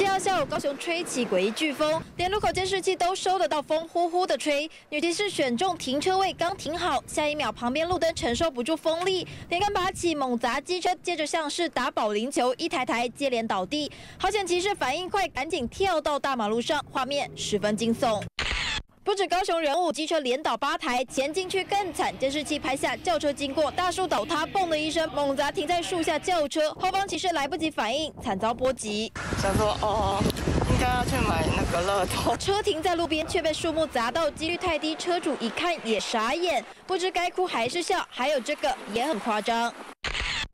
7号下午，高雄吹起诡异飓风，连路口监视器都收得到风呼呼的吹。女骑士选中停车位，刚停好，下一秒旁边路灯承受不住风力，连根拔起猛砸机车，接着像是打保龄球，一台台接连倒地。好险骑士反应快，赶紧跳到大马路上，画面十分惊悚。 不止高雄人物，机车连倒8台，前进去更惨。监视器拍下轿车经过，大树倒塌，嘣的一声，猛砸停在树下轿车，后方骑士来不及反应，惨遭波及。想说应该要去买那个乐透。车停在路边，却被树木砸到，几率太低，车主一看也傻眼，不知该哭还是笑。还有这个也很夸张。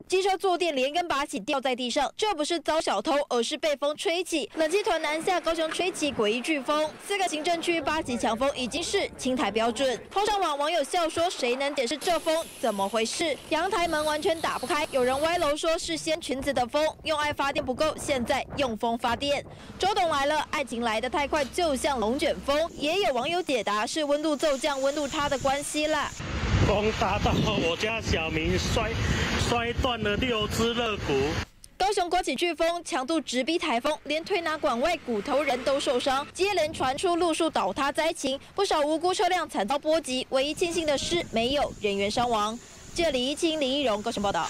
机车坐垫连根拔起，掉在地上。这不是遭小偷，而是被风吹起。冷气团南下，高雄吹起诡异飓风，4个行政区8级强风已经是青台标准。抛上网，网友笑说：“谁能解释这风怎么回事？阳台门完全打不开。”有人歪楼说是掀裙子的风，用爱发电不够，现在用风发电。周董来了，爱情来得太快，就像龙卷风。也有网友解答是温度骤降、温度差的关系啦。 风大到我家小明摔断了6只肋骨。高雄刮起飓风，强度直逼台风，连推拿馆外骨头人都受伤，接连传出路树倒塌灾情，不少无辜车辆惨遭波及。唯一庆幸的是，没有人员伤亡。记者李一清、林一荣高雄报道。